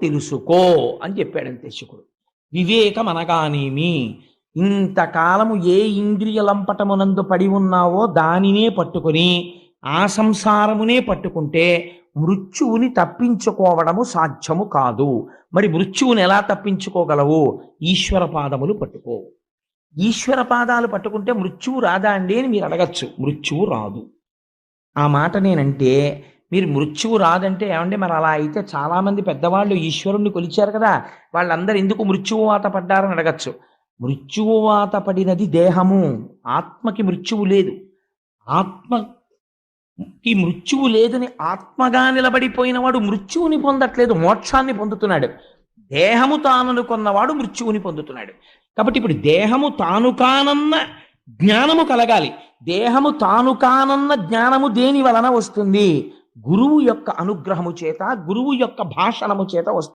తెలుసుకో అని చెప్పాడు అంతే శుకుడు. వివేకం అనగానేమి, ఇంతకాలము ఏ ఇంద్రియలంపటమునందు పడి ఉన్నావో దానినే పట్టుకొని ఆ సంసారమునే పట్టుకుంటే మృత్యువుని తప్పించుకోవడము సాధ్యము కాదు. మరి మృత్యువుని ఎలా తప్పించుకోగలవు? ఈశ్వర పాదములు పట్టుకో. ఈశ్వర పాదాలు పట్టుకుంటే మృత్యువు రాదా అండి అని మీరు అడగచ్చు. మృత్యువు రాదు. ఆ మాట నేనంటే మీరు మృత్యువు రాదంటే ఏమంటే మరి అలా అయితే చాలామంది పెద్దవాళ్ళు ఈశ్వరుణ్ణి కొలిచారు కదా, వాళ్ళందరూ ఎందుకు మృత్యువాత పడ్డారని అడగచ్చు. మృత్యువాత పడినది దేహము, ఆత్మకి మృత్యువు లేదు. ఆత్మకి మృత్యువు లేదని ఆత్మగా నిలబడిపోయిన వాడు మృత్యువుని పొందట్లేదు, మోక్షాన్ని పొందుతున్నాడు. దేహము తాననుకున్నవాడు మృత్యువుని పొందుతున్నాడు. కాబట్టి ఇప్పుడు దేహము తాను కానన్న జ్ఞానము కలగాలి. దేహము తాను కానన్న జ్ఞానము దేని వలన వస్తుంది? గురువు యొక్క అనుగ్రహము చేత, గురువు యొక్క భాషణము చేత వస్తుంది.